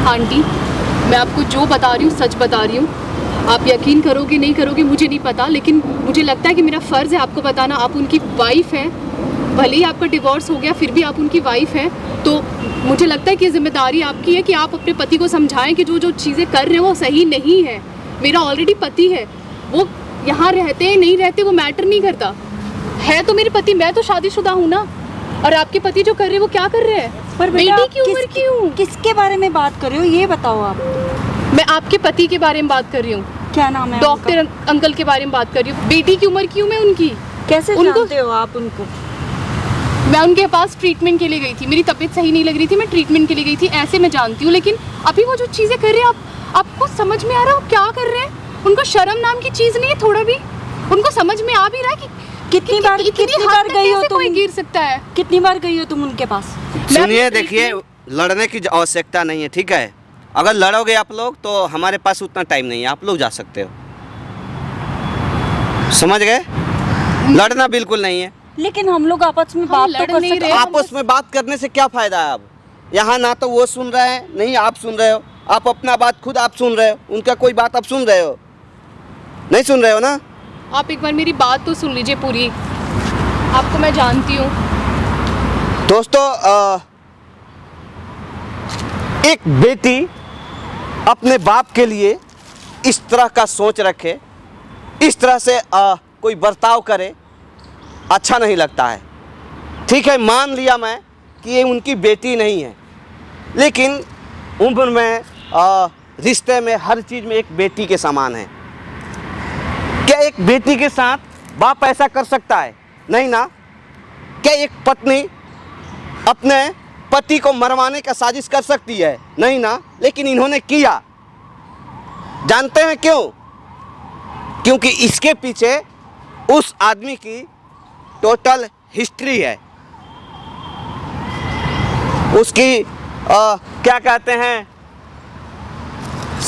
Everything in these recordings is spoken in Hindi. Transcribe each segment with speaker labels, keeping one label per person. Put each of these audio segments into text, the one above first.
Speaker 1: आंटी, मैं आपको जो बता रही हूँ सच बता रही हूँ। आप यकीन करोगे नहीं करोगे मुझे नहीं पता, लेकिन मुझे लगता है कि मेरा फ़र्ज़ है आपको बताना। आप उनकी वाइफ है, भले ही आपका डिवोर्स हो गया फिर भी आप उनकी वाइफ है, तो मुझे लगता है कि जिम्मेदारी आपकी है कि आप अपने पति को समझाएं कि जो जो चीज़ें कर रहे हैं वो सही नहीं है। मेरा ऑलरेडी पति है, वो यहाँ रहते हैं नहीं रहते वो मैटर नहीं करता, है तो मेरे पति, मैं तो शादीशुदा हूँ ना। और आपके पति जो कर रहे हैं वो क्या कर रहे हैं?
Speaker 2: पर
Speaker 1: बेटी की उम्र की हूँ।
Speaker 2: किसके बारे में बात कर रहे हो ये बताओ आप।
Speaker 1: मैं आपके पति के बारे में बात कर रही हूँ।
Speaker 2: क्या नाम है?
Speaker 1: डॉक्टर अंकल के बारे में बात कर रही हूँ। बेटी की उम्र की हूँ मैं उनकी।
Speaker 2: कैसे जानते हो आप उनको?
Speaker 1: मैं उनके पास ट्रीटमेंट के लिए गई थी, मेरी तबीयत सही नहीं लग रही थी, मैं ट्रीटमेंट के लिए गई थी, ऐसे मैं जानती हूँ। लेकिन अभी वो जो चीज़ें कर रहे हैं आपको समझ में आ रहा है वो क्या कर रहे हैं? उनको शर्म नाम की चीज़ नहीं है थोड़ा भी? उनको समझ में आ भी रहा है कि
Speaker 2: कितनी बार गई हो तुम?
Speaker 1: कोई गिर सकता है?
Speaker 2: कितनी बार गई हो तुम उनके पास?
Speaker 3: सुनिए, देखिए, लड़ने की आवश्यकता नहीं है, ठीक है? अगर लड़ोगे आप लोग तो हमारे पास उतना टाइम नहीं है, आप लोग जा सकते हो, समझ गए? लड़ना बिल्कुल नहीं है।
Speaker 2: लेकिन हम लोग आपस में बात तो कर सकते हैं।
Speaker 3: आपस में बात करने से क्या फायदा है? अब यहाँ ना तो वो सुन रहे हैं नहीं आप सुन रहे हो, आप अपना बात खुद आप सुन रहे हो, उनका कोई बात आप सुन रहे हो? नहीं सुन रहे हो ना?
Speaker 1: आप एक बार मेरी बात तो सुन लीजिए पूरी, आपको मैं जानती हूँ।
Speaker 3: दोस्तों, एक बेटी अपने बाप के लिए इस तरह का सोच रखे, इस तरह से कोई बर्ताव करे, अच्छा नहीं लगता है। ठीक है, मान लिया मैं कि ये उनकी बेटी नहीं है, लेकिन उम्र में रिश्ते में हर चीज़ में एक बेटी के समान है। क्या एक बेटी के साथ बाप ऐसा कर सकता है? नहीं ना। क्या एक पत्नी अपने पति को मरवाने का साजिश कर सकती है? नहीं ना। लेकिन इन्होंने किया। जानते हैं क्यों? क्योंकि इसके पीछे उस आदमी की टोटल हिस्ट्री है, उसकी क्या कहते हैं,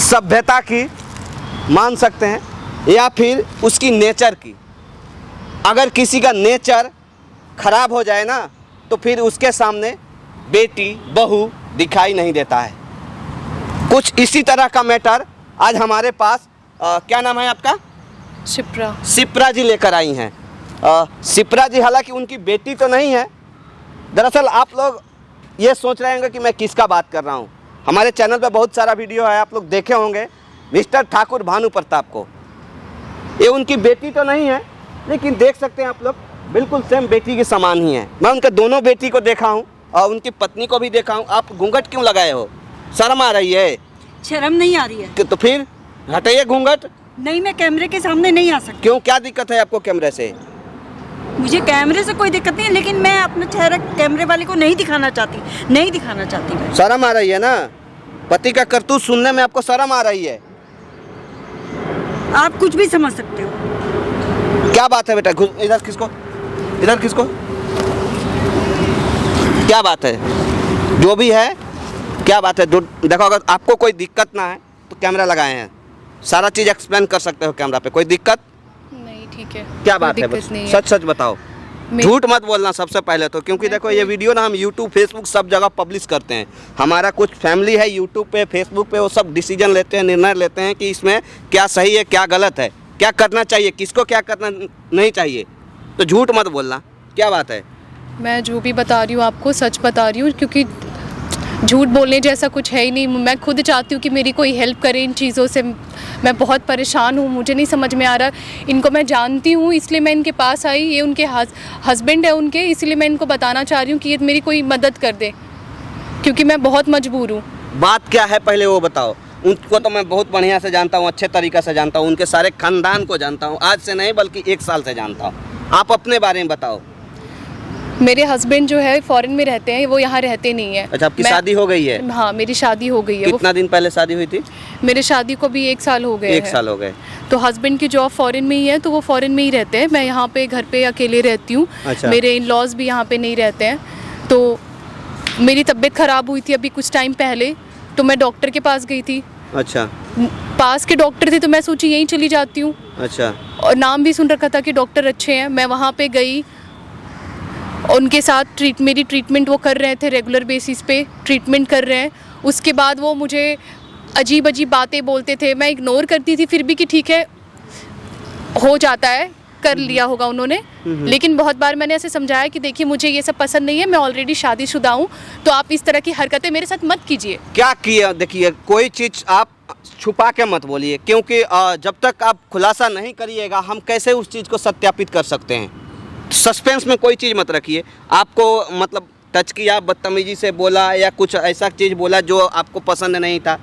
Speaker 3: सभ्यता की मान सकते हैं, या फिर उसकी नेचर की। अगर किसी का नेचर खराब हो जाए ना तो फिर उसके सामने बेटी बहू दिखाई नहीं देता है। कुछ इसी तरह का मैटर आज हमारे पास क्या नाम है आपका? शिप्रा जी लेकर आई हैं। शिप्रा जी हालांकि उनकी बेटी तो नहीं है। दरअसल आप लोग ये सोच रहे होंगे कि मैं किसका बात कर रहा हूँ। हमारे चैनल पे बहुत सारा वीडियो है, आप लोग देखे होंगे, मिस्टर ठाकुर भानु प्रताप को। ये उनकी बेटी तो नहीं है, लेकिन देख सकते हैं आप लोग बिल्कुल सेम बेटी के समान ही है। मैं उनके दोनों बेटी को देखा हूँ और उनकी पत्नी को भी देखा हूँ। आप घूंघट क्यों लगाए हो? शर्म आ रही है?
Speaker 2: शर्म नहीं आ रही है
Speaker 3: तो फिर हटाइए घूंघट।
Speaker 2: नहीं, मैं कैमरे के सामने नहीं आ सकती।
Speaker 3: क्यों, क्या दिक्कत है आपको कैमरे से?
Speaker 2: मुझे कैमरे से कोई दिक्कत नहीं है, लेकिन मैं अपना चेहरा कैमरे वाले को नहीं दिखाना चाहती मैं।
Speaker 3: शर्म आ रही है ना? पति का करतूत सुनने में आपको शर्म आ रही है?
Speaker 2: आप कुछ भी समझ सकते हो।
Speaker 3: क्या बात है बेटा? इधर खिसको, इधर खिसको। क्या बात है? जो भी है क्या बात है? देखो, अगर आपको कोई दिक्कत ना है तो कैमरा लगाए हैं, सारा चीज़ एक्सप्लेन कर सकते हो कैमरा पे। कोई दिक्कत
Speaker 1: नहीं? ठीक है।
Speaker 3: क्या बात है? सच सच बताओ, झूठ मत बोलना सबसे पहले तो। क्योंकि देखो, ये वीडियो ना हम यूट्यूब फेसबुक सब जगह पब्लिश करते हैं। हमारा कुछ फैमिली है यूट्यूब पे फेसबुक पे, वो सब डिसीजन लेते हैं, निर्णय लेते हैं कि इसमें क्या सही है क्या गलत है, क्या करना चाहिए, किसको क्या करना नहीं चाहिए। तो झूठ मत बोलना। क्या बात है?
Speaker 1: मैं जो भी बता रही हूँ आपको सच बता रही हूँ, क्योंकि झूठ बोलने जैसा कुछ है ही नहीं। मैं खुद चाहती हूँ कि मेरी कोई हेल्प करे इन चीज़ों से। मैं बहुत परेशान हूँ, मुझे नहीं समझ में आ रहा। इनको मैं जानती हूँ इसलिए मैं इनके पास आई। ये उनके हस्बैंड है उनके, इसलिए मैं इनको बताना चाह रही हूँ कि ये मेरी कोई मदद कर दे, क्योंकि मैं बहुत मजबूर हूँ।
Speaker 3: बात क्या है पहले वो बताओ। उनको तो मैं बहुत बढ़िया से जानता हूँ, अच्छे तरीक़े से जानता हूँ, उनके सारे खानदान को जानता हूँ, आज से नहीं बल्कि 1 साल से जानता हूँ। आप अपने बारे में बताओ।
Speaker 1: मेरे हस्बैंड जो है फॉरेन में रहते हैं, वो यहाँ रहते नहीं है।
Speaker 3: अच्छा, आपकी शादी हो गई है?
Speaker 1: हाँ, मेरी शादी हो गई है।
Speaker 3: कितना दिन पहले शादी हुई थी?
Speaker 1: मेरे शादी को भी 1 साल हो गए।
Speaker 3: 1 साल हो गए।
Speaker 1: तो हस्बैंड की जॉब फॉरेन में ही है, तो वो फॉरेन में ही रहते हैं। मैं यहाँ पे घर पे अकेले रहती हूँ।
Speaker 3: अच्छा।
Speaker 1: मेरे इन लॉज भी यहाँ पे नहीं रहते हैं। तो मेरी तबीयत ख़राब हुई थी अभी कुछ टाइम पहले, तो मैं डॉक्टर के पास गई थी।
Speaker 3: अच्छा।
Speaker 1: पास के डॉक्टर थे तो मैं सोची यहीं चली जाती हूँ।
Speaker 3: अच्छा।
Speaker 1: और नाम भी सुन रखा था कि डॉक्टर अच्छे हैं। मैं वहाँ पे गई, उनके साथ मेरी ट्रीटमेंट वो कर रहे थे, रेगुलर बेसिस पे ट्रीटमेंट कर रहे हैं। उसके बाद वो मुझे अजीब अजीब बातें बोलते थे, मैं इग्नोर करती थी फिर भी कि ठीक है हो जाता है, कर लिया होगा उन्होंने। लेकिन बहुत बार मैंने ऐसे समझाया कि देखिए मुझे ये सब पसंद नहीं है, मैं ऑलरेडी शादीशुदा हूँ, तो आप इस तरह की हरकतें मेरे साथ मत कीजिए।
Speaker 3: क्या किया? देखिए कोई चीज़ आप छुपा के मत बोलिए, क्योंकि जब तक आप खुलासा नहीं करिएगा हम कैसे उस चीज़ को सत्यापित कर सकते हैं। सस्पेंस में कोई चीज़ मत रखिए। आपको मतलब टच किया, बदतमीजी से बोला या कुछ ऐसा चीज़ बोला जो आपको पसंद नहीं था?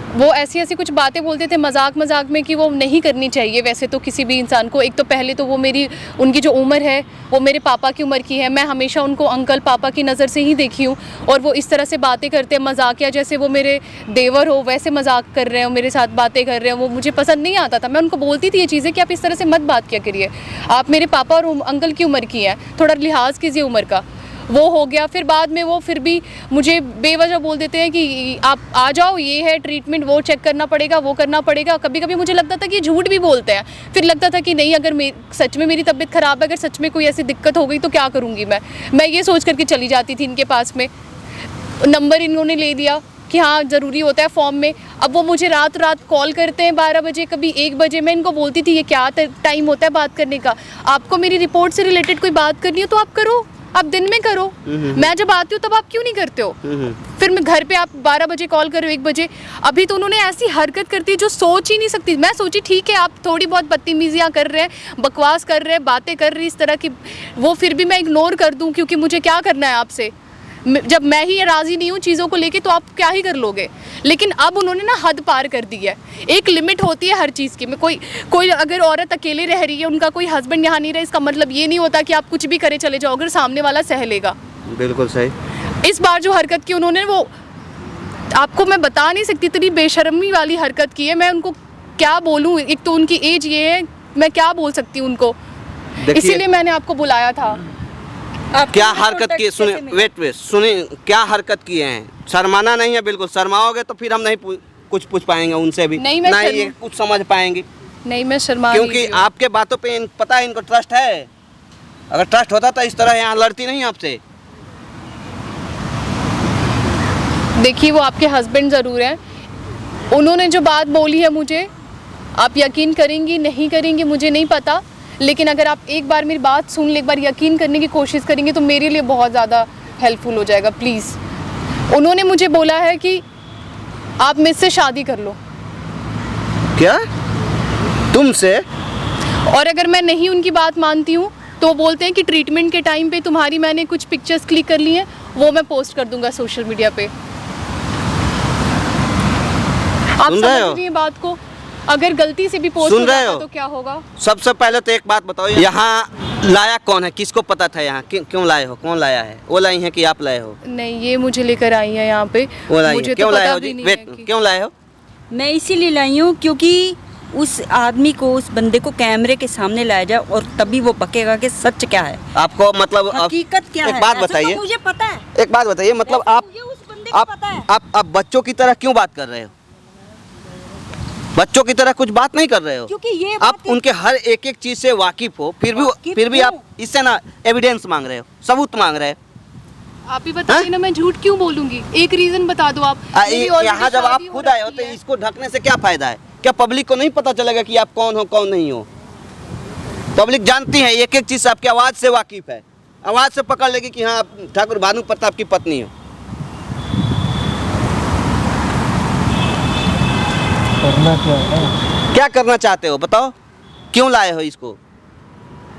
Speaker 1: वो ऐसी ऐसी कुछ बातें बोलते थे मजाक मजाक में कि वो नहीं करनी चाहिए वैसे तो किसी भी इंसान को। एक तो पहले तो वो उनकी जो उम्र है वो मेरे पापा की उम्र की है, मैं हमेशा उनको अंकल पापा की नज़र से ही देखी हूँ, और वो इस तरह से बातें करते हैं मजाकिया, जैसे वो मेरे देवर हो वैसे मजाक कर रहे हो, मेरे साथ बातें कर रहे हैं। वो मुझे पसंद नहीं आता था। मैं उनको बोलती थी ये चीज़ें कि आप इस तरह से मत बात किया करिए, आप मेरे पापा और अंकल की उम्र की हैं, थोड़ा लिहाज कीजिए उम्र का। वो हो गया। फिर बाद में वो फिर भी मुझे बेवजह बोल देते हैं कि आप आ जाओ, ये है ट्रीटमेंट, वो चेक करना पड़ेगा, वो करना पड़ेगा। कभी कभी मुझे लगता था कि झूठ भी बोलते हैं, फिर लगता था कि नहीं, अगर सच में मेरी तबीयत ख़राब है, अगर सच में कोई ऐसी दिक्कत हो गई तो क्या करूँगी मैं ये सोच करके चली जाती थी इनके पास में। नंबर इन्होंने ले लिया कि हाँ ज़रूरी होता है फॉर्म में। अब वो मुझे रात कॉल करते हैं 12 बजे, कभी 1 बजे। मैं इनको बोलती थी ये क्या टाइम होता है बात करने का, आपको मेरी रिपोर्ट से रिलेटेड कोई बात करनी है तो आप करो, आप दिन में करो, मैं जब आती हूँ तब आप क्यों नहीं करते हो? फिर मैं घर पे आप 12 बजे कॉल करो, 1 बजे। अभी तो उन्होंने ऐसी हरकत करती है जो सोच ही नहीं सकती। मैं सोची ठीक है आप थोड़ी बहुत बदतमीजियाँ कर रहे हैं, बकवास कर रहे हैं, बातें कर रही इस तरह की, वो फिर भी मैं इग्नोर कर दूँ, क्योंकि मुझे क्या करना है आपसे, जब मैं ही राज़ी नहीं हूँ चीज़ों को लेके तो आप क्या ही कर लोगे। लेकिन अब उन्होंने ना हद पार कर दी है। एक लिमिट होती है हर चीज़ की। मैं कोई अगर औरत अकेले रह रही है, उनका कोई हस्बैंड यहाँ नहीं रहा, इसका मतलब ये नहीं होता कि आप कुछ भी करे चले जाओ, अगर सामने वाला सह लेगा।
Speaker 3: बिल्कुल सही।
Speaker 1: इस बार जो हरकत की उन्होंने, वो आपको मैं बता नहीं सकती, इतनी बेशर्मी वाली हरकत की है। मैं उनको क्या बोलूँ, एक तो उनकी एज ये है, मैं क्या बोल सकती हूँ उनको, इसीलिए मैंने आपको बुलाया था।
Speaker 3: क्या हरकत की? सुने, वेट सुने, क्या हरकत किए हैं? शर्माना नहीं है बिल्कुल। शर्माओगे तो फिर हम नहीं कुछ पूछ पाएंगे उनसे भी,
Speaker 1: नहीं
Speaker 3: ये कुछ समझ पाएंगे।
Speaker 1: नहीं मैं शर्मा,
Speaker 3: क्योंकि आपके बातों पे पता है इनको ट्रस्ट है। अगर ट्रस्ट होता तो इस तरह यहाँ लड़ती नहीं आपसे।
Speaker 1: देखिए वो आपके हस्बैंड ज़रूर हैं, उन्होंने जो बात बोली है मुझे, आप यकीन करेंगी नहीं करेंगी मुझे नहीं पता, लेकिन अगर आप एक बार मेरी बात सुन ले, एक बार यकीन करने की कोशिश करेंगे तो मेरे लिए बहुत ज़्यादा हेल्पफुल हो जाएगा। प्लीज़, उन्होंने मुझे बोला है कि आप मुझसे शादी कर लो।
Speaker 3: क्या? तुमसे?
Speaker 1: और अगर मैं नहीं उनकी बात मानती हूँ तो बोलते हैं कि ट्रीटमेंट के टाइम पे तुम्हारी मैंने कुछ पिक्चर्स क्लिक कर ली हैं, वो मैं पोस्ट कर दूंगा सोशल मीडिया पे। आप समझ रही हैं बात को? अगर गलती से भी पोस्ट हो जाता तो क्या होगा? सबसे
Speaker 3: पहले तो एक बात बताओ, यहाँ लाया कौन है? किसको पता था यहाँ? क्यों लाए हो? कौन लाया है? वो लाई है कि आप लाए हो?
Speaker 1: नहीं, ये मुझे लेकर आई है यहाँ पे।
Speaker 3: मुझे क्यों लाए हो? क्यों लाए हो?
Speaker 2: मैं इसीलिए लाई हूँ क्योंकि उस आदमी को, उस बंदे को कैमरे के सामने लाया जाए और तभी वो बकेगा कि सच क्या है,
Speaker 3: आपको मतलब
Speaker 2: हकीकत क्या है।
Speaker 3: एक बात बताइए,
Speaker 2: तो मुझे पता है।
Speaker 3: एक बात बताइए, मतलब आप बच्चों की तरह क्यों बात कर रहे हो? बच्चों की तरह कुछ बात नहीं कर रहे हो,
Speaker 2: क्योंकि ये
Speaker 3: आप उनके हर एक चीज से वाकिफ हो, फिर भी आप इससे ना एविडेंस मांग रहे हो, सबूत मांग रहे हो।
Speaker 1: आप ही बताइए ना, मैं झूठ क्यों बोलूंगी? एक रीजन बता दो आप।
Speaker 3: यहाँ जब आप खुद आए हो तो इसको ढकने से क्या फायदा है? क्या पब्लिक को नहीं पता चलेगा कि आप कौन हो कौन नहीं हो? पब्लिक जानती है, एक चीज से आपकी आवाज से वाकिफ है, आवाज से पकड़ लेगी कि हाँ आप ठाकुर भानु प्रताप की पत्नी हो।
Speaker 4: करना क्या है?
Speaker 3: क्या करना चाहते हो बताओ? क्यों लाए हो इसको?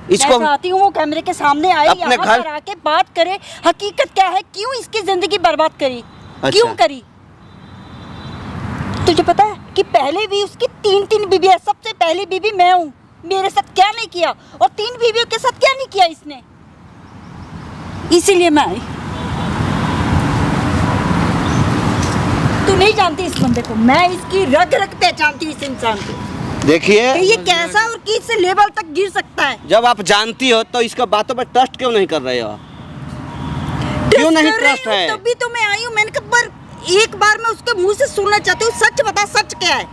Speaker 2: मैं चाहती हूँ वो कैमरे के सामने आए,
Speaker 3: अपने
Speaker 2: यहाँ
Speaker 3: घर
Speaker 2: पर आके बात करे, हकीकत क्या है, क्यों इसकी जिंदगी बर्बाद करी, क्यों करी। तुझे पता है कि पहले भी उसकी 3 बीवी है, सबसे पहली बीवी मैं हूँ, मेरे साथ क्या नहीं किया, और 3 बीवियों के साथ क्या नहीं किया इसने, इसीलिए मैं आई। तू नहीं जानती इस बंदे को, मैं इसकी रग रग पहचानती हूँ इस इंसान को।
Speaker 3: देखिए
Speaker 2: ये कैसा और किस लेवल तक गिर सकता है।
Speaker 3: जब आप जानती हो तो इसका बातों पर ट्रस्ट क्यों नहीं कर रहे हो? क्यों नहीं ट्रस्ट है?
Speaker 2: तभी तो मैं आई हूँ। मैंने कहा पर एक बार मैं उसके मुंह से सुनना चाहती हूँ, सच बता, सच क्या है।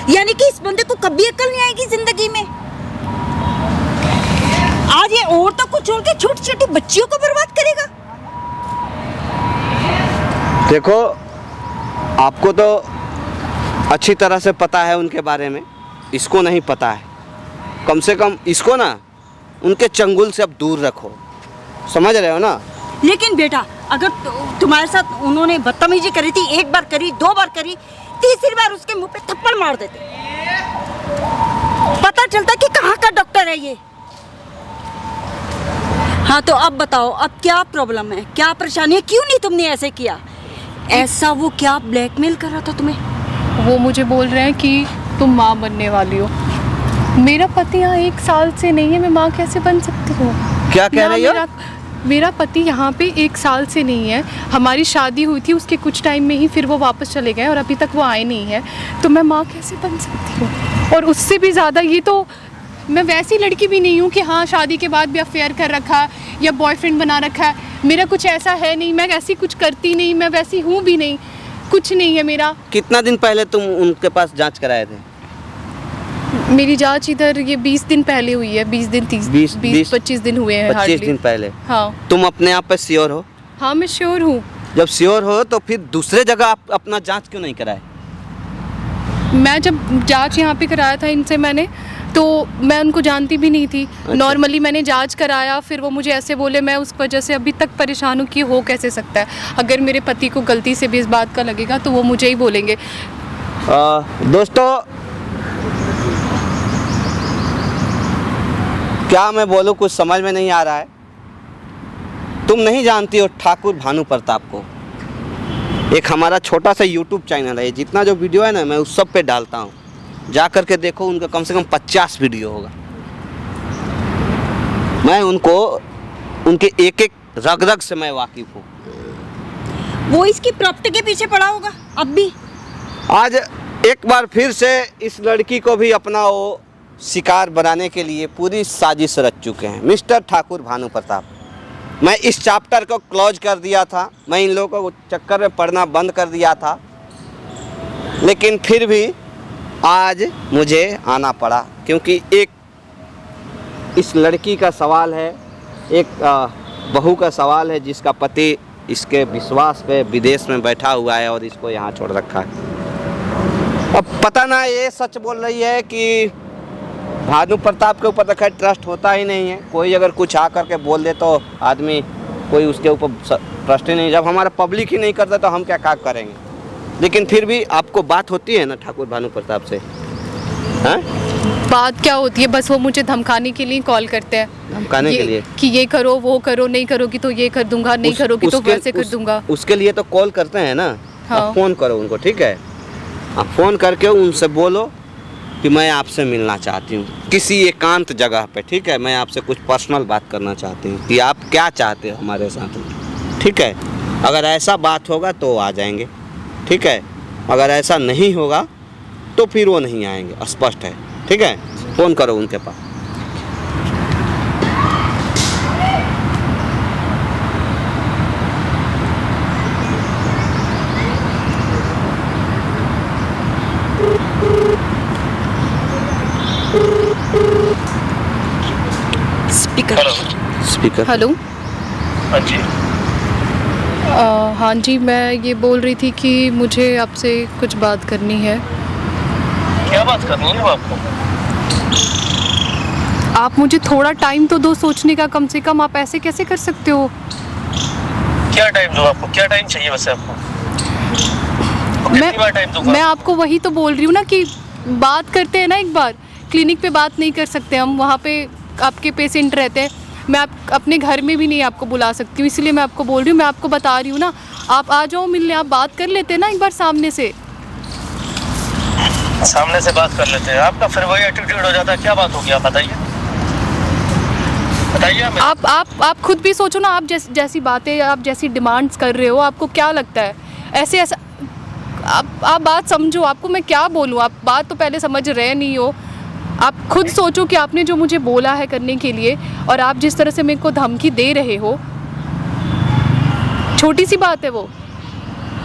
Speaker 2: यानी कि इस बंदे को कभी अकल नहीं आएगी जिंदगी में। आज ये औरतों को छोड़ के छोटी छोटी बच्चियों को बर्बाद करेगा।
Speaker 3: देखो आपको तो अच्छी तरह से पता है उनके बारे में, इसको नहीं पता है। कम से कम इसको ना उनके चंगुल से अब दूर रखो, समझ रहे हो ना।
Speaker 2: लेकिन बेटा अगर तुम्हारे साथ उन्होंने बदतमीजी करी थी, एक बार करी, 2 बार करी, तीसरी बार उसके मुंह पे थप्पड़ मार देते, पता चलता कि कहाँ का डॉक्टर है ये। हाँ तो अब बताओ, अब क्या प्रॉब्लम है, क्या परेशानी है, क्यों नहीं तुमने ऐसे किया? ऐसा वो क्या ब्लैकमेल कर रहा था तुम्हें?
Speaker 1: वो मुझे बोल रहे हैं कि तुम माँ बनने वाली हो। मेरा पति यहाँ 1 साल से नहीं है, मैं माँ कैसे बन सकती हूँ?
Speaker 3: क्या कह रही हो?
Speaker 1: मेरा पति यहाँ पे 1 साल से नहीं है। हमारी शादी हुई थी, उसके कुछ टाइम में ही फिर वो वापस चले गए और अभी तक वो आए नहीं है। तो मैं माँ कैसे बन सकती हूँ? और उससे भी ज़्यादा ये तो मैं वैसी लड़की भी नहीं हूँ कि हाँ शादी के बाद भी अफेयर कर रखा या बॉयफ्रेंड बना रखा है। मेरा कुछ ऐसा है नहीं, मैं ऐसी कुछ करती नहीं, मैं वैसी हूँ भी नहीं, कुछ नहीं है मेरा।
Speaker 3: कितना दिन पहले तुम उनके पास जांच कराए थे?
Speaker 1: मेरी जांच इधर ये 20 दिन पहले हुई है, 20 दिन 25 दिन हुए हैं।
Speaker 3: 25 दिन पहले?
Speaker 1: हाँ।
Speaker 3: तुम अपने आप पे श्योर हो?
Speaker 1: हाँ मैं श्योर हूँ।
Speaker 3: जब श्योर हो तो फिर दूसरे जगह आप अपना जांच क्यों नहीं कराए?
Speaker 1: मैं जब जांच यहाँ पे कराया था इनसे मैंने, तो मैं उनको जानती भी नहीं थी।
Speaker 3: अच्छा।
Speaker 1: नॉर्मली मैंने जांच कराया, फिर वो मुझे ऐसे बोले, मैं उस वजह से अभी तक परेशान हूँ कि हो कैसे सकता है। अगर मेरे पति को गलती से भी इस बात का लगेगा तो वो मुझे ही बोलेंगे।
Speaker 3: दोस्तों क्या मैं बोलूँ, कुछ समझ में नहीं आ रहा है। तुम नहीं जानती हो ठाकुर भानु प्रताप को। एक हमारा छोटा सा YouTube चैनल है, जितना जो वीडियो है ना मैं उस सब पे डालता हूँ, जा कर के देखो। उनका कम से कम 50 वीडियो होगा। मैं उनको उनके एक एक रग रग से मैं वाकिफ हूँ।
Speaker 2: वो इसकी प्रॉपर्टी के पीछे पड़ा होगा अब भी।
Speaker 3: आज एक बार फिर से इस लड़की को भी अपना वो शिकार बनाने के लिए पूरी साजिश रच चुके हैं मिस्टर ठाकुर भानु प्रताप। मैं इस चैप्टर को क्लोज कर दिया था, मैं इन लोगों को चक्कर में पढ़ना बंद कर दिया था, लेकिन फिर भी आज मुझे आना पड़ा, क्योंकि एक इस लड़की का सवाल है, एक बहू का सवाल है जिसका पति इसके विश्वास पे विदेश में बैठा हुआ है और इसको यहाँ छोड़ रखा है। अब पता ना ये सच बोल रही है कि भानु प्रताप के ऊपर तो खैर ट्रस्ट होता ही नहीं है। कोई अगर कुछ आ करके बोल दे तो आदमी कोई उसके ऊपर ट्रस्ट ही नहीं। जब हमारा पब्लिक ही नहीं करता तो हम क्या काम करेंगे। लेकिन फिर भी आपको बात होती है ना ठाकुर भानु प्रताप से? हाँ,
Speaker 1: बात क्या होती है, बस वो मुझे धमकाने के लिए कॉल करते हैं।
Speaker 3: धमकाने के लिए
Speaker 1: कि ये करो वो करो, नहीं करोगी तो ये कर दूंगा, नहीं करोगी तो वैसे कर दूंगा।
Speaker 3: उसके लिए तो कॉल करते हैं ना।
Speaker 1: हाँ।
Speaker 3: आप फ़ोन करो उनको, ठीक है? आप फ़ोन करके उनसे बोलो कि मैं आपसे मिलना चाहती हूँ किसी एकांत जगह पे, ठीक है? मैं आपसे कुछ पर्सनल बात करना चाहती हूँ कि आप क्या चाहते हो हमारे साथ, ठीक है? अगर ऐसा बात होगा तो आ जाएंगे, ठीक है? अगर ऐसा नहीं होगा तो फिर वो नहीं आएंगे, स्पष्ट है, ठीक है? फ़ोन करो उनके पास। स्पीकर।
Speaker 1: हेलो।
Speaker 5: हाँ जी।
Speaker 1: हाँ जी, मैं ये बोल रही थी कि मुझे आपसे कुछ बात करनी है।
Speaker 5: क्या बात करनी है आपको?
Speaker 1: आप मुझे थोड़ा टाइम तो दो सोचने का, कम से कम। आप ऐसे कैसे कर सकते हो?
Speaker 5: क्या टाइम दूँ आपको? क्या टाइम चाहिए वैसे आपको? कितनी बार टाइम दूँगा?
Speaker 1: मैं आपको वही तो बोल रही हूँ ना कि बात करते हैं ना एक बार। क्लिनिक पे बात नहीं कर सकते हम, वहाँ पे आपके पेशेंट रहते हैं। मैं अपने घर में भी नहीं आपको बुला सकती हूँ, इसलिए मैं आपको बोल रही हूँ। मैं आपको बता रही हूँ ना, आप आ जाओ मिलने, आप बात कर लेते हैं ना एक बार सामने से।
Speaker 5: सामने से बात कर लेते हैं। आपका फिर वही एटीट्यूड हो जाता है। क्या बात होगी आप बताइए, बताइए हमें।
Speaker 1: आप खुद भी सोचो ना, आप जैसी बातें, आप जैसी डिमांड्स कर रहे हो, आपको क्या लगता है ऐसा? आप बात समझो। आपको मैं क्या बोलूँ, आप बात तो पहले समझ रहे नहीं हो। आप खुद सोचो कि आपने जो मुझे बोला है करने के लिए, और आप जिस तरह से मेरे को धमकी दे रहे हो, छोटी सी बात है वो।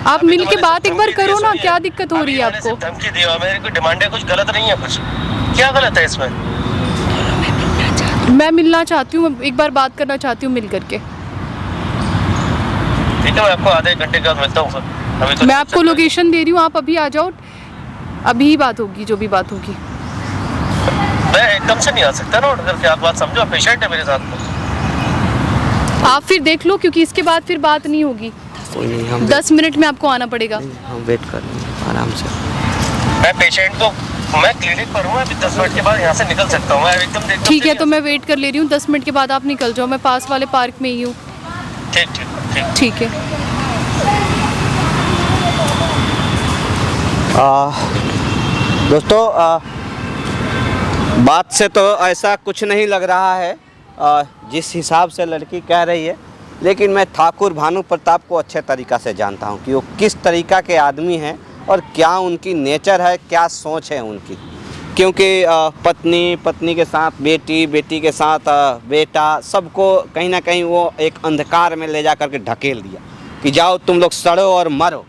Speaker 1: आप मिल के बात एक बार करो ना, क्या दिक्कत हो रही है आपको?
Speaker 5: धमकी दी और मेरी कोई डिमांड है, कुछ गलत नहीं है, कुछ क्या गलत है इसमें?
Speaker 1: मैं मिलना चाहती हूँ, एक बार बात करना चाहती हूँ मिल करके।
Speaker 5: ठीक है, मैं आपको आधे घंटे के बाद मिलता हूँ। अभी तो
Speaker 1: मैं आपको लोकेशन दे रही हूँ, आप अभी आ जाओ, अभी ही बात होगी जो भी बात होगी।
Speaker 5: मैं एकदम से नहीं आ सकता ना, उठ करके आप बात समझो, आप पेशेंट है मेरे साथ में।
Speaker 1: आप फिर देख लो, क्योंकि इसके बाद फिर बात नहीं होगी।
Speaker 3: कोई नहीं, हम
Speaker 1: 10 मिनट में आपको आना पड़ेगा।
Speaker 3: हम वेट कर लेंगे आराम से।
Speaker 5: मैं पेशेंट तो मैं क्लिनिक पर हूँ, अभी 10 मिनट के बाद यहाँ से निकल सकता हूँ, मैं एकदम
Speaker 1: ठीक है, तो मैं वेट कर ले रही हूँ, 10 मिनट के बाद आप निकल जाओ, मैं पास वाले पार्क में ही हूँ।
Speaker 5: ठीक ठीक ठीक।
Speaker 1: ठीक है।
Speaker 3: दोस्तों बात से तो ऐसा कुछ नहीं लग रहा है जिस हिसाब से लड़की कह रही है, लेकिन मैं ठाकुर भानु प्रताप को अच्छे तरीक़ा से जानता हूं कि वो किस तरीक़ा के आदमी हैं और क्या उनकी नेचर है, क्या सोच है उनकी। क्योंकि पत्नी के साथ बेटी के साथ बेटा, सबको कहीं ना कहीं वो एक अंधकार में ले जा कर के ढकेल दिया कि जाओ तुम लोग सड़ो और मरो।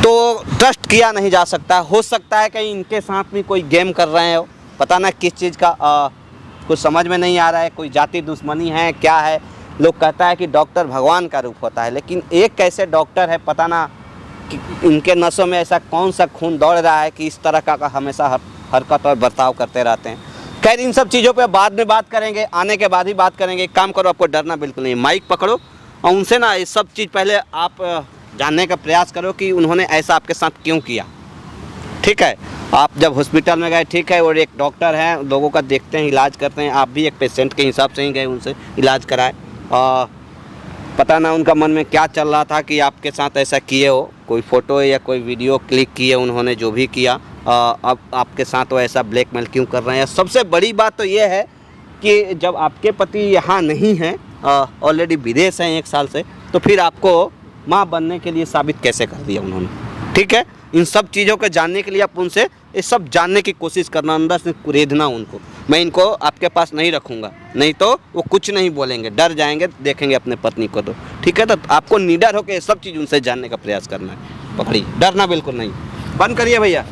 Speaker 3: तो ट्रस्ट किया नहीं जा सकता। हो सकता है कहीं इनके साथ भी कोई गेम कर रहे हो, पता ना किस चीज़ का, कुछ समझ में नहीं आ रहा है। कोई जाति दुश्मनी है, क्या है। लोग कहता है कि डॉक्टर भगवान का रूप होता है, लेकिन एक कैसे डॉक्टर है, पता ना कि इनके नसों में ऐसा कौन सा खून दौड़ रहा है कि इस तरह का हमेशा हरकत और बर्ताव करते रहते हैं। खैर इन सब चीज़ों पे बाद में बात करेंगे, आने के बाद ही बात करेंगे। एक काम करो, आपको डरना बिल्कुल नहीं, माइक पकड़ो और उनसे ना ये सब चीज़ पहले आप जानने का प्रयास करो कि उन्होंने ऐसा आपके साथ क्यों किया। ठीक है, आप जब हॉस्पिटल में गए, ठीक है, और एक डॉक्टर हैं, लोगों का देखते हैं, इलाज करते हैं, आप भी एक पेशेंट के हिसाब से ही गए, उनसे इलाज कराए। पता ना उनका मन में क्या चल रहा था कि आपके साथ ऐसा किए हो, कोई फ़ोटो या कोई वीडियो क्लिक किए उन्होंने, जो भी किया, अब आपके साथ वो ऐसा ब्लैकमेल क्यों कर रहे हैं। सबसे बड़ी बात तो ये है कि जब आपके पति यहाँ नहीं हैं, ऑलरेडी विदेश हैं 1 साल से, तो फिर आपको माँ बनने के लिए साबित कैसे कर दिया उन्होंने। ठीक है, इन सब चीज़ों को जानने के लिए आप उनसे ये सब जानने की कोशिश करना, अंदर से कुरेदना उनको। मैं इनको आपके पास नहीं रखूँगा, नहीं तो वो कुछ नहीं बोलेंगे, डर जाएंगे, देखेंगे अपने पत्नी को तो। ठीक है, तो आपको निडर होकर ये सब चीज़ उनसे जानने का प्रयास करना है। पकड़िए, डरना बिल्कुल नहीं। बंद करिए भैया।